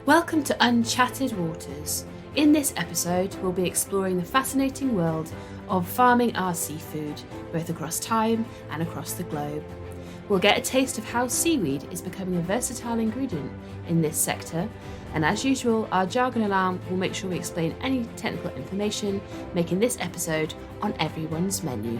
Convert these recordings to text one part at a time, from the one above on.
Welcome to Unchatted Waters. In this episode, we'll be exploring the fascinating world of farming our seafood, both across time and across the globe. We'll get a taste of how seaweed is becoming a versatile ingredient in this sector, and as usual, our jargon alarm will make sure we explain any technical information, making this episode on everyone's menu.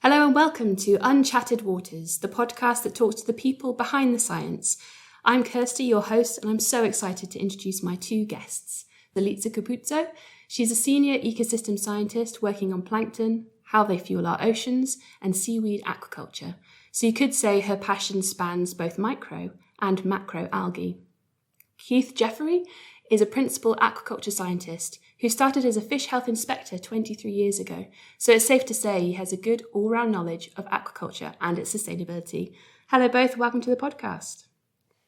Hello and welcome to Unchatted Waters, the podcast that talks to the people behind the science. I'm Kirsty, your host, and I'm so excited to introduce my two guests. Elisa Capuzzo, she's a senior ecosystem scientist working on plankton, how they fuel our oceans, and seaweed aquaculture. So you could say her passion spans both micro and macro algae. Jeffery is a principal aquaculture scientist who started as a fish health inspector 23 years ago, so it's safe to say he has a good all-round knowledge of aquaculture and its sustainability. Hello both, welcome to the podcast.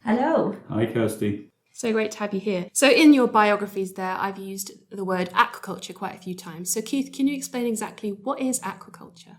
Hello. Hi Kirsty. So great to have you here. So in your biographies there, I've used the word aquaculture quite a few times. So Keith, can you explain exactly what is aquaculture?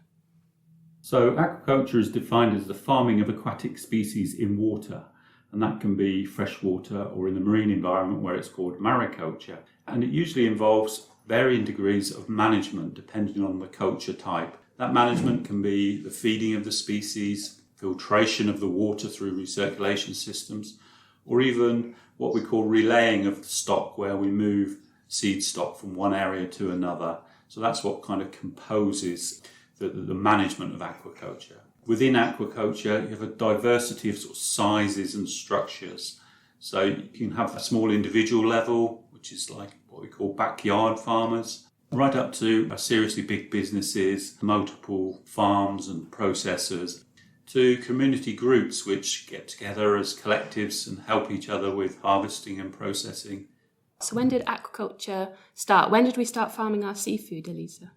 So aquaculture is defined as the farming of aquatic species in water, and that can be freshwater or in the marine environment where it's called mariculture. And it usually involves varying degrees of management depending on the culture type. That management can be the feeding of the species, filtration of the water through recirculation systems, or even what we call relaying of the stock, where we move seed stock from one area to another. So that's what kind of composes the management of aquaculture. Within aquaculture, you have a diversity of sort of sizes and structures. So you can have a small individual level, which is like what we call backyard farmers, right up to seriously big businesses, multiple farms and processors, to community groups which get together as collectives and help each other with harvesting and processing. So when did aquaculture start? When did we start farming our seafood, Elisa?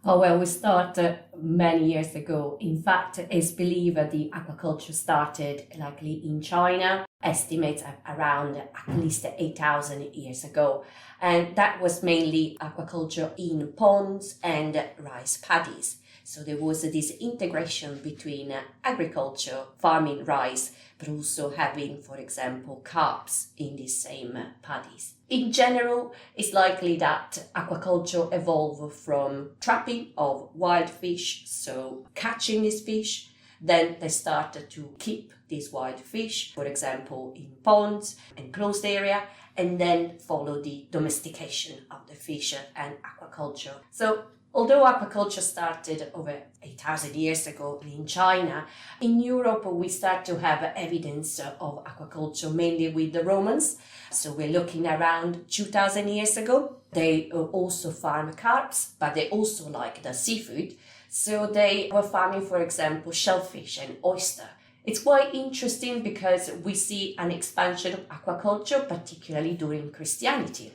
Oh, well, we started many years ago. In fact, it's believed that the aquaculture started likely in China, estimates around at least 8,000 years ago. And that was mainly aquaculture in ponds and rice paddies. So there was this integration between agriculture, farming rice, but also having, for example, carps in these same paddies. In general, it's likely that aquaculture evolved from trapping of wild fish, so catching these fish. Then they started to keep these wild fish, for example, in ponds and closed area, and then follow the domestication of the fish and aquaculture. So although aquaculture started over 8,000 years ago in China, in Europe we start to have evidence of aquaculture mainly with the Romans. So we're looking around 2,000 years ago. They also farm carps, but they also like the seafood. So they were farming, for example, shellfish and oyster. It's quite interesting because we see an expansion of aquaculture, particularly during Christianity.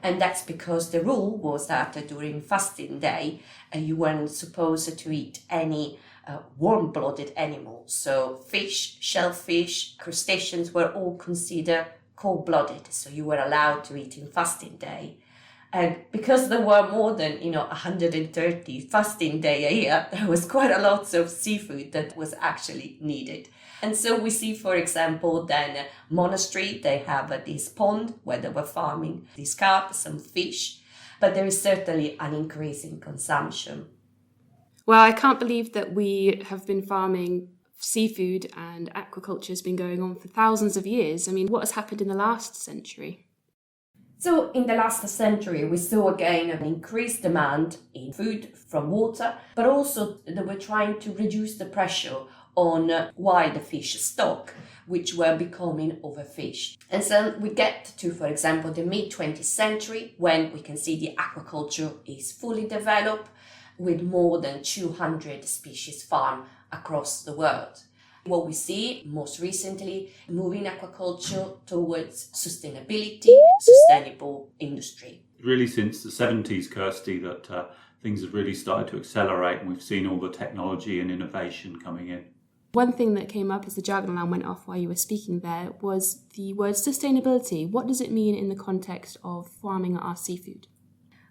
And that's because the rule was that during fasting day, you weren't supposed to eat any warm-blooded animals. So fish, shellfish, crustaceans were all considered cold-blooded. So you were allowed to eat in fasting day. And because there were more than 130 fasting day a year, there was quite a lot of seafood that was actually needed. And so we see, for example, then monastery, they have this pond where they were farming these carp, some fish, but there is certainly an increase in consumption. Well, I can't believe that we have been farming seafood and aquaculture has been going on for thousands of years. I mean, what has happened in the last century? So in the last century, we saw again an increased demand in food from water, but also they were trying to reduce the pressure on wild fish stock, which were becoming overfished. And so we get to, for example, the mid-20th century, when we can see the aquaculture is fully developed with more than 200 species farmed across the world. What we see most recently, moving aquaculture towards sustainability, sustainable industry. Really since the 70s, Kirsty, that things have really started to accelerate and we've seen all the technology and innovation coming in. One thing that came up as the jargon alarm went off while you were speaking there was the word sustainability. What does it mean in the context of farming our seafood?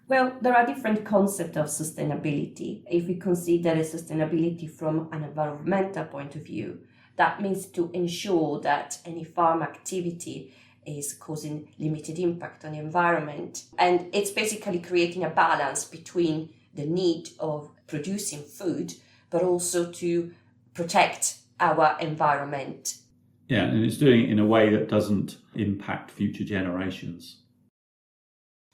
Well, there are different concepts of sustainability. If we consider sustainability from an environmental point of view, that means to ensure that any farm activity is causing limited impact on the environment. And it's basically creating a balance between the need of producing food, but also to protect our environment. Yeah, and it's doing it in a way that doesn't impact future generations.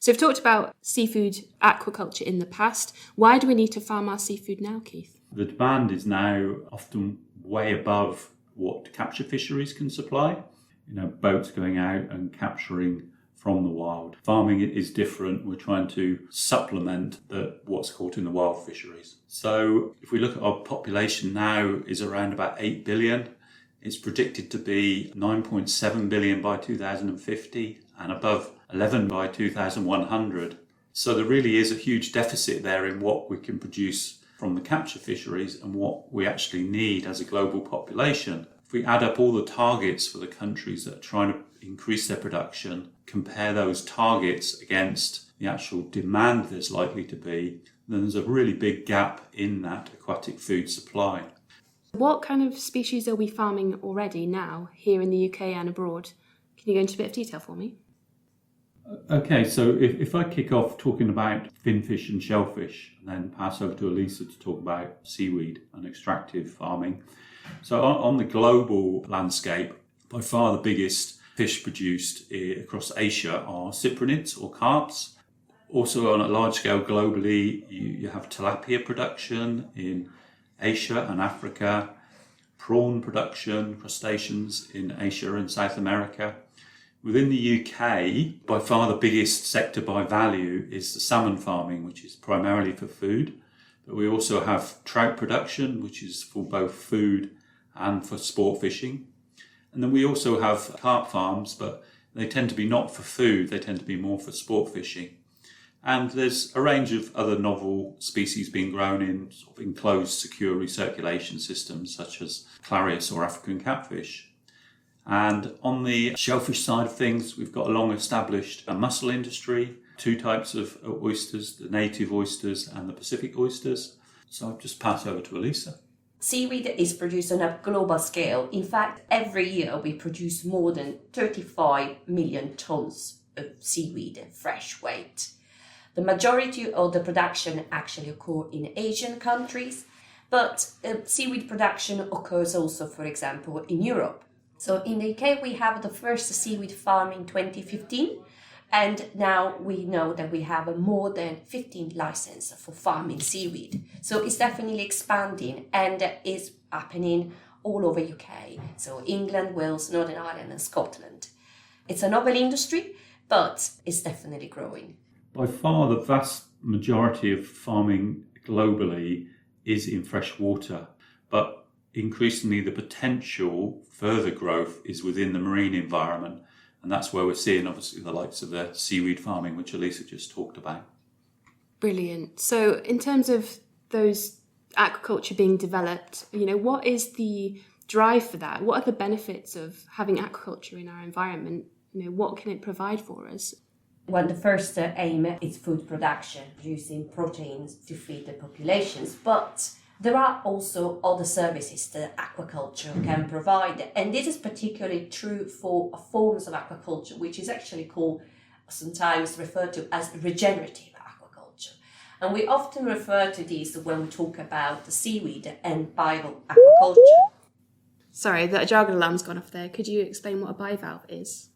So we've talked about seafood aquaculture in the past. Why do we need to farm our seafood now, Keith? The demand is now often way above what capture fisheries can supply. Boats going out and capturing from the wild. Farming is different. We're trying to supplement what's caught in the wild fisheries. So if we look at our population now is around about 8 billion. It's predicted to be 9.7 billion by 2050 and above 11 by 2100. So there really is a huge deficit there in what we can produce from the capture fisheries and what we actually need as a global population. If we add up all the targets for the countries that are trying to increase their production, compare those targets against the actual demand there's likely to be, then there's a really big gap in that aquatic food supply. What kind of species are we farming already now, here in the UK and abroad? Can you go into a bit of detail for me? Okay, so if I kick off talking about finfish and shellfish, and then pass over to Elisa to talk about seaweed and extractive farming. So on the global landscape, by far the biggest fish produced across Asia are cyprinids or carps. Also on a large scale globally, you have tilapia production in Asia and Africa, prawn production, crustaceans in Asia and South America. Within the UK, by far the biggest sector by value is the salmon farming, which is primarily for food. But we also have trout production, which is for both food and for sport fishing. And then we also have carp farms, but they tend to be not for food, they tend to be more for sport fishing. And there's a range of other novel species being grown in sort of enclosed secure recirculation systems, such as clarias or African catfish. And on the shellfish side of things, we've got a long-established mussel industry, two types of oysters, the native oysters and the Pacific oysters. So I'll just pass over to Elisa. Seaweed is produced on a global scale. In fact, every year we produce more than 35 million tons of seaweed fresh weight. The majority of the production actually occur in Asian countries, but seaweed production occurs also, for example, in Europe. So in the UK, we have the first seaweed farm in 2015, and now we know that we have more than 15 licenses for farming seaweed. So it's definitely expanding and is happening all over UK. So England, Wales, Northern Ireland and Scotland. It's a novel industry, but it's definitely growing. By far, the vast majority of farming globally is in fresh water, but increasingly the potential further growth is within the marine environment, and that's where we're seeing obviously the likes of the seaweed farming, which Elisa just talked about. Brilliant. So in terms of those aquaculture being developed, what is the drive for that? What are the benefits of having aquaculture in our environment? What can it provide for us? Well, the first aim is food production, producing proteins to feed the populations, but there are also other services that aquaculture can provide, and this is particularly true for forms of aquaculture, which is actually called, sometimes referred to as regenerative aquaculture. And we often refer to this when we talk about the seaweed and bivalve aquaculture. Sorry, the jargon alarm's gone off there. Could you explain what a bivalve is?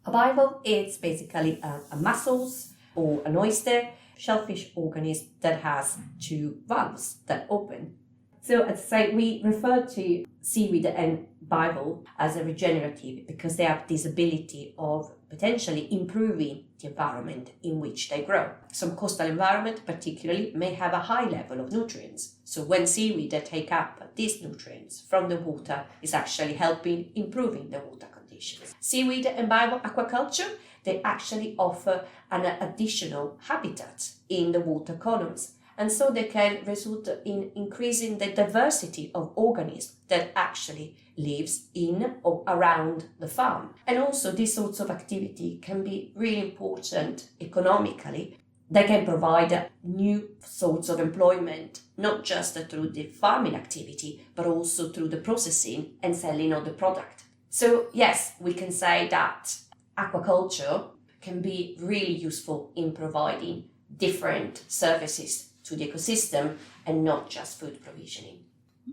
A bivalve is basically a mussels or an oyster shellfish organism that has two valves that open. So as I say, we refer to seaweed and bivalve as a regenerative because they have this ability of potentially improving the environment in which they grow. Some coastal environment particularly may have a high level of nutrients. So when seaweed take up these nutrients from the water, is actually helping improving the water conditions. Seaweed and bivalve aquaculture, they actually offer an additional habitat in the water columns. And so they can result in increasing the diversity of organisms that actually lives in or around the farm. And also these sorts of activity can be really important economically. They can provide new sorts of employment, not just through the farming activity, but also through the processing and selling of the product. So yes, we can say that aquaculture can be really useful in providing different services to the ecosystem and not just food provisioning.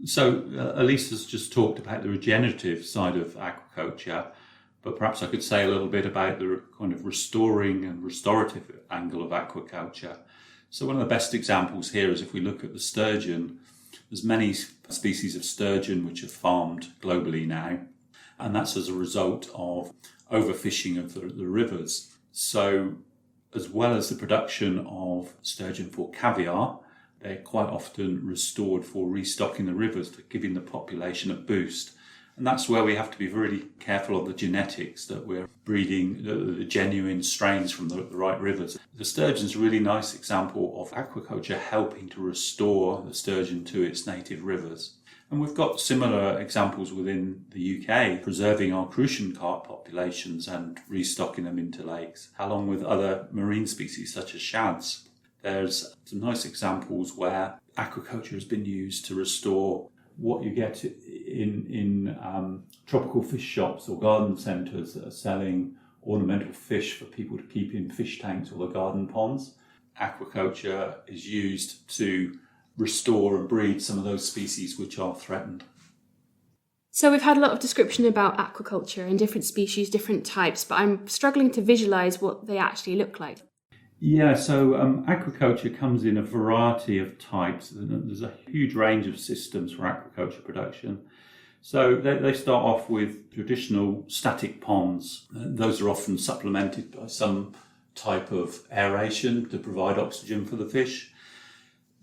So Elisa's just talked about the regenerative side of aquaculture, but perhaps I could say a little bit about the kind of restoring and restorative angle of aquaculture. So one of the best examples here is if we look at the sturgeon. There's many species of sturgeon which are farmed globally now, and that's as a result of overfishing of the rivers. So as well as the production of sturgeon for caviar, they're quite often restored for restocking the rivers, to giving the population a boost. And that's where we have to be really careful of the genetics, that we're breeding the genuine strains from the right rivers. The sturgeon's a really nice example of aquaculture helping to restore the sturgeon to its native rivers. And we've got similar examples within the UK, preserving our crucian carp populations and restocking them into lakes, along with other marine species such as shads. There's some nice examples where aquaculture has been used to restore what you get in tropical fish shops or garden centres that are selling ornamental fish for people to keep in fish tanks or the garden ponds. Aquaculture is used to restore and breed some of those species which are threatened. So we've had a lot of description about aquaculture and different species, different types, but I'm struggling to visualise what they actually look like. Yeah, so aquaculture comes in a variety of types. There's a huge range of systems for aquaculture production. So they start off with traditional static ponds. Those are often supplemented by some type of aeration to provide oxygen for the fish.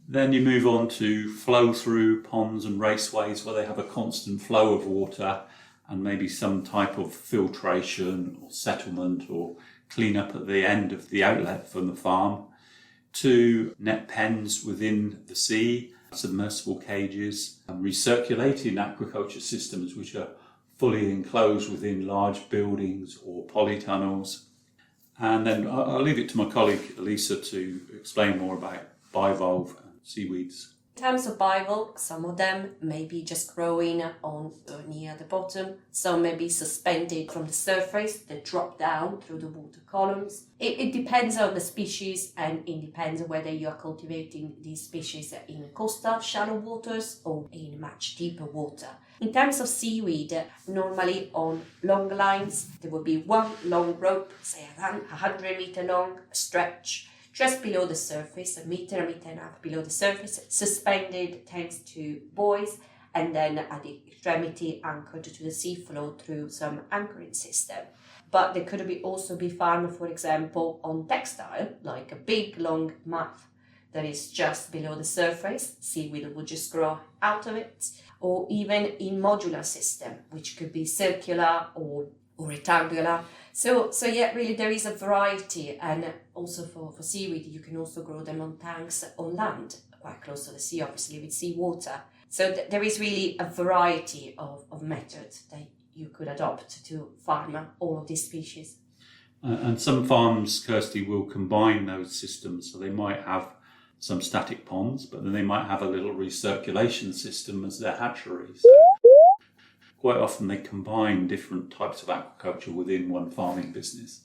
Then you move on to flow-through ponds and raceways where they have a constant flow of water and maybe some type of filtration or settlement or clean up at the end of the outlet from the farm, to net pens within the sea, submersible cages, and recirculating aquaculture systems which are fully enclosed within large buildings or polytunnels. And then I'll leave it to my colleague Elisa to explain more about bivalve and seaweeds. In terms of bivalve, some of them may be just growing on near the bottom, some may be suspended from the surface, they drop down through the water columns. It depends on the species, and it depends on whether you are cultivating these species in coastal shallow waters or in much deeper water. In terms of seaweed, normally on long lines, there will be one long rope, say 100 meter long stretch, just below the surface, a meter and a half below the surface, suspended thanks to buoys, and then at the extremity anchored to the seafloor through some anchoring system. But they could also be farmed, for example, on textile, like a big long mat that is just below the surface. Seaweed would just grow out of it, or even in modular system, which could be circular or rectangular. So yeah, really there is a variety, and also for seaweed, you can also grow them on tanks on land, quite close to the sea, obviously, with seawater. So there is really a variety of methods that you could adopt to farm all of these species. And some farms, Kirsty, will combine those systems. So they might have some static ponds, but then they might have a little recirculation system as their hatchery. So quite often they combine different types of aquaculture within one farming business.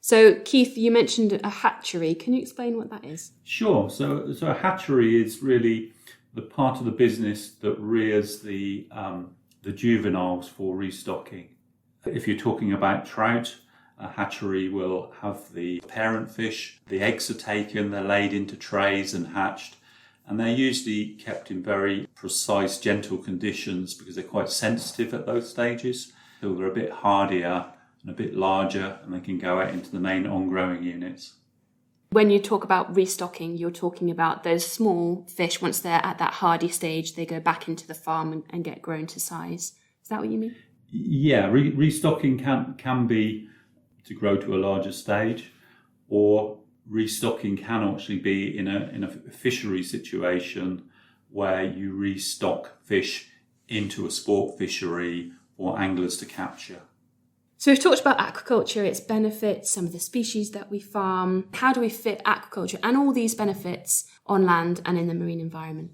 So Keith, you mentioned a hatchery. Can you explain what that is? Sure. So a hatchery is really the part of the business that rears the juveniles for restocking. If you're talking about trout, a hatchery will have the parent fish. The eggs are taken, they're laid into trays and hatched. And they're usually kept in very precise, gentle conditions because they're quite sensitive at those stages. So they're a bit hardier and a bit larger, and they can go out into the main on-growing units. When you talk about restocking, you're talking about those small fish, once they're at that hardy stage, they go back into the farm and get grown to size. Is that what you mean? Yeah, restocking can be to grow to a larger stage, or restocking can actually be in a fishery situation where you restock fish into a sport fishery for anglers to capture. So we've talked about aquaculture, its benefits, some of the species that we farm. How do we fit aquaculture and all these benefits on land and in the marine environment?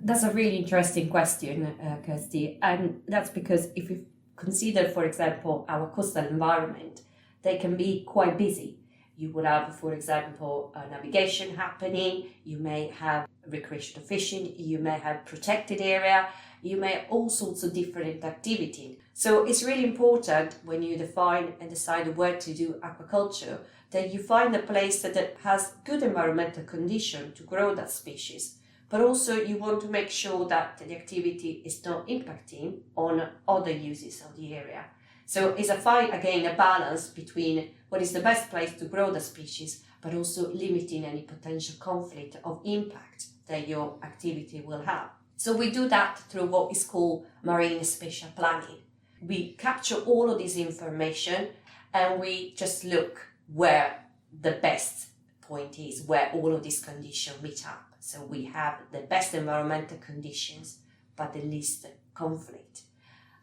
That's a really interesting question, Kirsty. And that's because if we consider, for example, our coastal environment, they can be quite busy. You would have, for example, navigation happening, you may have recreational fishing, you may have protected area, you may have all sorts of different activity. So it's really important when you define and decide where to do aquaculture that you find a place that has good environmental condition to grow that species. But also you want to make sure that the activity is not impacting on other uses of the area. So it's a balance between what is the best place to grow the species, but also limiting any potential conflict of impact that your activity will have. So we do that through what is called marine spatial planning. We capture all of this information and we just look where the best point is, where all of these conditions meet up. So we have the best environmental conditions, but the least conflict.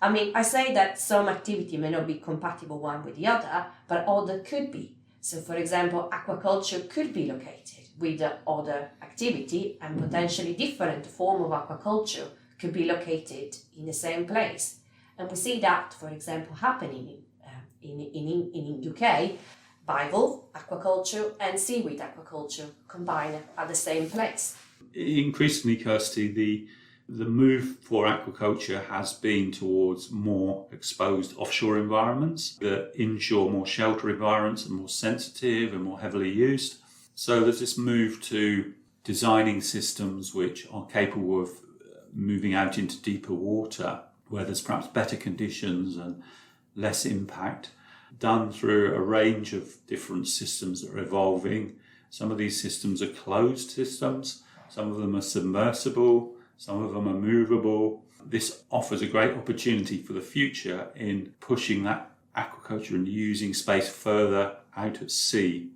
I mean, I say that some activity may not be compatible one with the other, but other could be. So for example, aquaculture could be located with the other activity, and potentially different form of aquaculture could be located in the same place. And we see that, for example, happening in UK, bivalve aquaculture and seaweed aquaculture combined at the same place. Increasingly, Kirsty, the move for aquaculture has been towards more exposed offshore environments. The inshore, more shelter environments are more sensitive and more heavily used. So there's this move to designing systems which are capable of moving out into deeper water, where there's perhaps better conditions and less impact, done through a range of different systems that are evolving. Some of these systems are closed systems, some of them are submersible, some of them are movable. This offers a great opportunity for the future in pushing that aquaculture and using space further out at sea.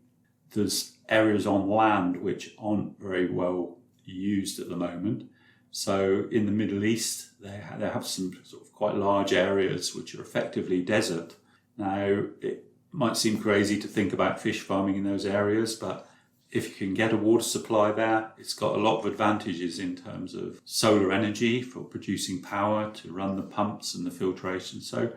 There's areas on land which aren't very well used at the moment. So in the Middle East, they have some sort of quite large areas which are effectively desert. Now, it might seem crazy to think about fish farming in those areas, but if you can get a water supply there, it's got a lot of advantages in terms of solar energy for producing power to run the pumps and the filtration. So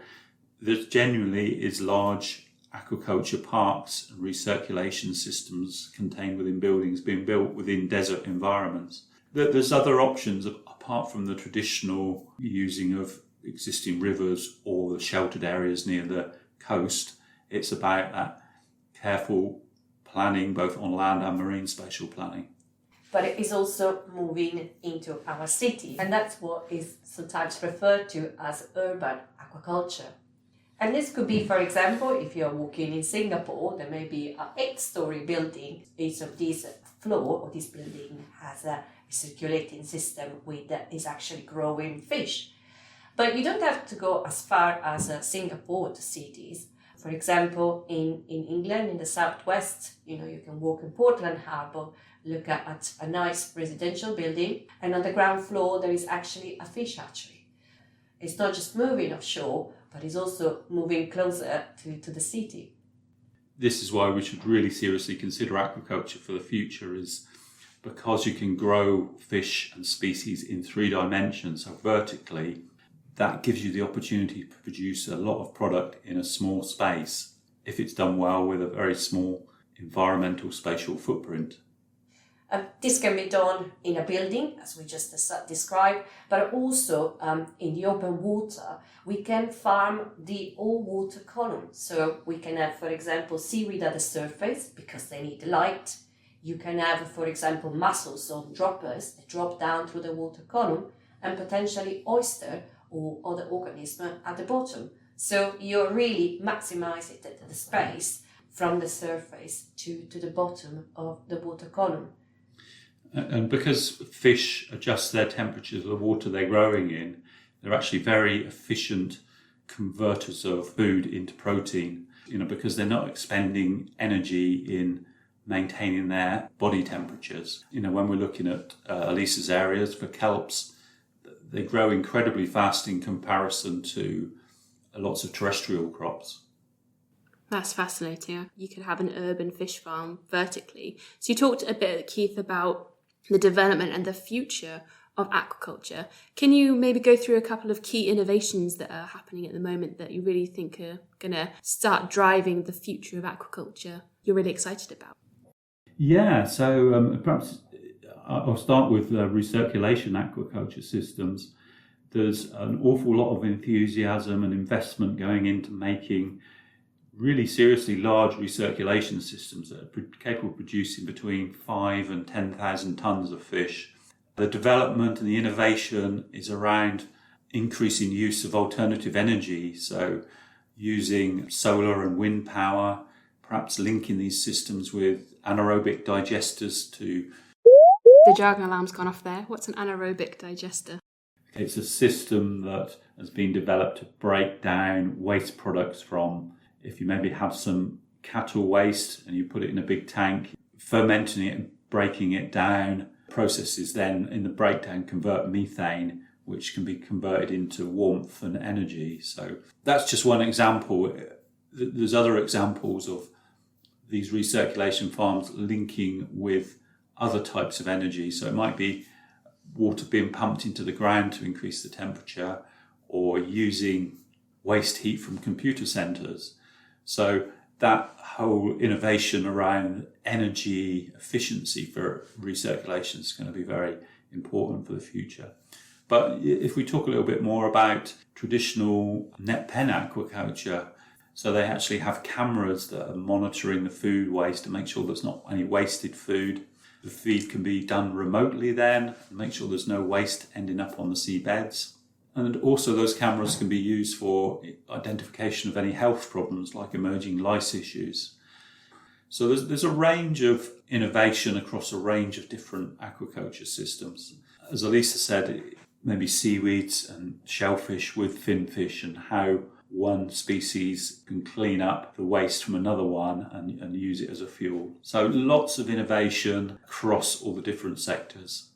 there genuinely is large aquaculture parks and recirculation systems contained within buildings being built within desert environments. There's other options apart from the traditional using of existing rivers or the sheltered areas near the coast. It's about that careful planning, both on land and marine spatial planning. But it is also moving into our city, and that's what is sometimes referred to as urban aquaculture. And this could be, for example, if you're walking in Singapore, there may be an 8-story building. Each of these floor or this building has a circulating system is actually growing fish. But you don't have to go as far as Singapore to see these. For example, in England, in the southwest, you can walk in Portland Harbour, look at a nice residential building, and on the ground floor there is actually a fish hatchery. It's not just moving offshore, but it's also moving closer to the city. This is why we should really seriously consider aquaculture for the future, is because you can grow fish and species in 3 dimensions, so vertically. That gives you the opportunity to produce a lot of product in a small space if it's done well with a very small environmental spatial footprint. This can be done in a building, as we just described, but also in the open water. We can farm the all-water column. So we can have, for example, seaweed at the surface because they need light. You can have, for example, mussels or droppers that drop down through the water column, and potentially oyster or other organisms at the bottom. So you're really maximizing the space from the surface to the bottom of the water column. And because fish adjust their temperature to the water they're growing in, they're actually very efficient converters of food into protein, because they're not expending energy in maintaining their body temperatures. When we're looking at Elisa's areas for kelps, they grow incredibly fast in comparison to lots of terrestrial crops. That's fascinating. You could have an urban fish farm vertically. So you talked a bit, Keith, about the development and the future of aquaculture. Can you maybe go through a couple of key innovations that are happening at the moment that you really think are going to start driving the future of aquaculture you're really excited about? Yeah, so perhaps I'll start with recirculation aquaculture systems. There's an awful lot of enthusiasm and investment going into making really seriously large recirculation systems that are capable of producing between 5,000 and 10,000 tonnes of fish. The development and the innovation is around increasing use of alternative energy, so using solar and wind power, perhaps linking these systems with anaerobic digesters to... The jargon alarm's gone off there. What's an anaerobic digester? It's a system that has been developed to break down waste products from, if you maybe have some cattle waste and you put it in a big tank, fermenting it and breaking it down, processes then in the breakdown convert methane, which can be converted into warmth and energy. So that's just one example. There's other examples of these recirculation farms linking with other types of energy. So it might be water being pumped into the ground to increase the temperature, or using waste heat from computer centres. So that whole innovation around energy efficiency for recirculation is going to be very important for the future. But if we talk a little bit more about traditional net pen aquaculture, so they actually have cameras that are monitoring the food waste to make sure there's not any wasted food. The feed can be done remotely then, and make sure there's no waste ending up on the seabeds. And also those cameras can be used for identification of any health problems like emerging lice issues. So there's a range of innovation across a range of different aquaculture systems. As Elisa said, maybe seaweeds and shellfish with finfish, and how one species can clean up the waste from another one and use it as a fuel. So lots of innovation across all the different sectors.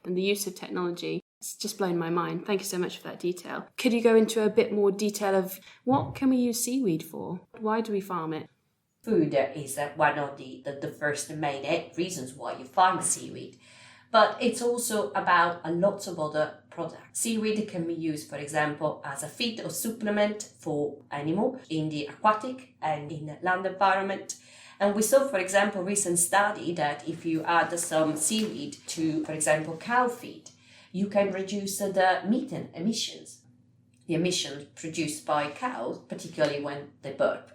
And the use of technology, it's just blown my mind. Thank you so much for that detail. Could you go into a bit more detail of what can we use seaweed for? Why do we farm it? Food is one of the first main reasons why you farm seaweed. But it's also about a lot of other products. Seaweed can be used, for example, as a feed or supplement for animals in the aquatic and in the land environment. And we saw, for example, a recent study that if you add some seaweed to, for example, cow feed, you can reduce the methane emissions, the emissions produced by cows, particularly when they burp.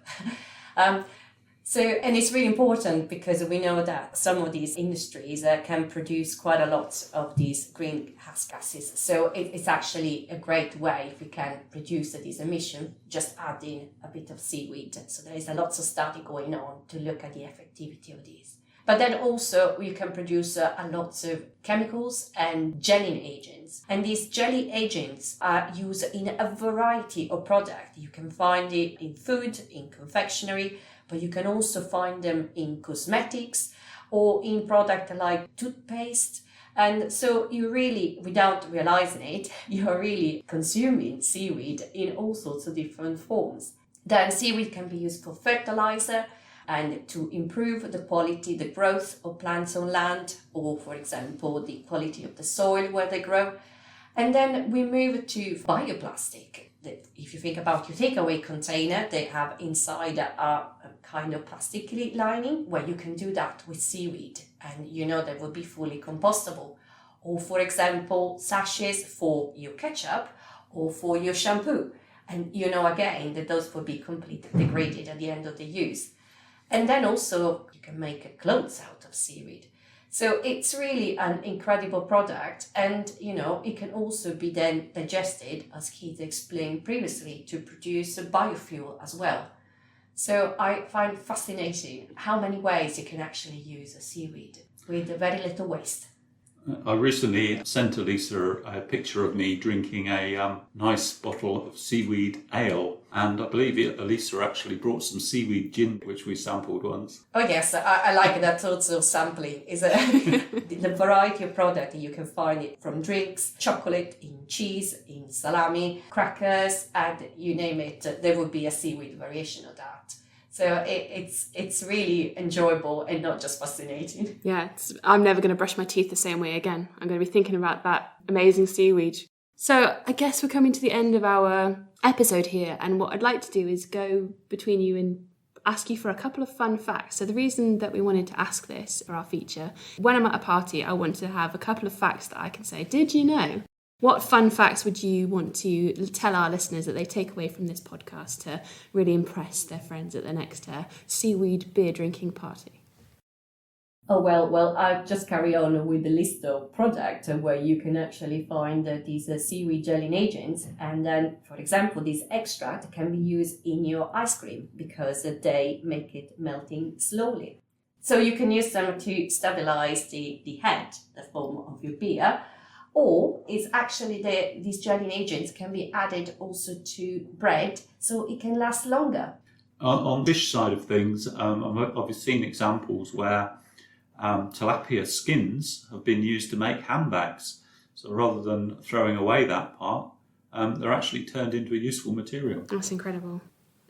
And it's really important because we know that some of these industries can produce quite a lot of these greenhouse gases. So it's actually a great way if we can reduce these emissions, just adding a bit of seaweed. So there is a lot of study going on to look at the effectivity of these. But then also you can produce a lot of chemicals and gelling agents. And these jelly agents are used in a variety of products. You can find it in food, in confectionery, but you can also find them in cosmetics or in products like toothpaste. And so you really, without realizing it, you're really consuming seaweed in all sorts of different forms. Then seaweed can be used for fertilizer and to improve the quality, the growth of plants on land, or for example, the quality of the soil where they grow. And then we move to bioplastic. If you think about your takeaway container, they have inside a kind of plastic lining where you can do that with seaweed, and they will be fully compostable. Or for example, sachets for your ketchup or for your shampoo. And again, that those will be completely degraded at the end of the use. And then also you can make clothes out of seaweed. So it's really an incredible product, and it can also be then digested, as Keith explained previously, to produce a biofuel as well. So I find fascinating how many ways you can actually use a seaweed with very little waste. I recently sent Elisa a picture of me drinking a nice bottle of seaweed ale, and I believe Elisa actually brought some seaweed gin, which we sampled once. Oh yes, I like that sort of sampling. Is the variety of product you can find it from drinks, chocolate, in cheese, in salami, crackers, and you name it. There would be a seaweed variation of that. So it's really enjoyable and not just fascinating. Yeah, I'm never going to brush my teeth the same way again. I'm going to be thinking about that amazing seaweed. So I guess we're coming to the end of our episode here, and what I'd like to do is go between you and ask you for a couple of fun facts. So the reason that we wanted to ask this for our feature, when I'm at a party, I want to have a couple of facts that I can say, did you know? What fun facts would you want to tell our listeners that they take away from this podcast to really impress their friends at the next seaweed beer drinking party? Oh, well, I'll just carry on with the list of products where you can actually find these seaweed gelling agents. And then, for example, this extract can be used in your ice cream because they make it melting slowly. So you can use them to stabilize the head, the foam of your beer. Or it's actually these gelling agents can be added also to bread so it can last longer. On the fish side of things, I've seen examples where tilapia skins have been used to make handbags. So rather than throwing away that part, they're actually turned into a useful material. That's incredible.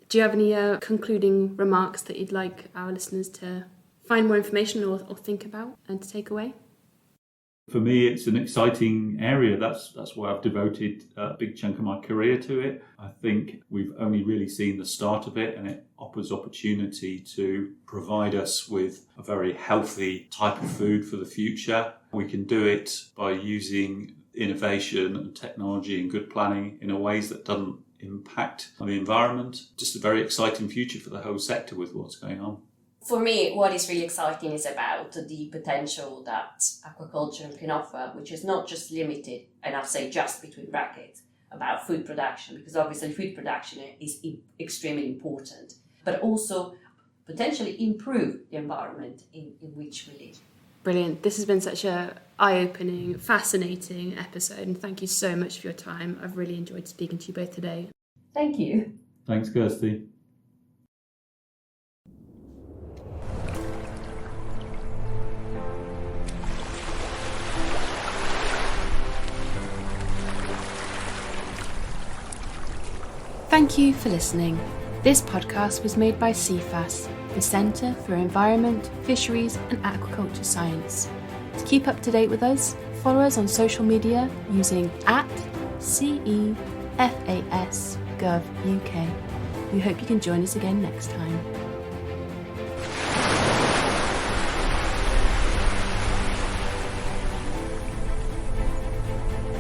Do you have any concluding remarks that you'd like our listeners to find more information or think about and to take away? For me, it's an exciting area. That's why I've devoted a big chunk of my career to it. I think we've only really seen the start of it, and it offers opportunity to provide us with a very healthy type of food for the future. We can do it by using innovation and technology and good planning in a ways that doesn't impact on the environment. Just a very exciting future for the whole sector with what's going on. For me, what is really exciting is about the potential that aquaculture can offer, which is not just limited, and I'll say just between brackets, about food production, because obviously food production is extremely important, but also potentially improve the environment in which we live. Brilliant. This has been such a eye-opening, fascinating episode, and thank you so much for your time. I've really enjoyed speaking to you both today. Thank you. Thanks, Kirsty. Thank you for listening. This podcast was made by CFAS, the Centre for Environment, Fisheries and Aquaculture Science. To keep up to date with us, follow us on social media using @CEFASGovUK. We hope you can join us again next time.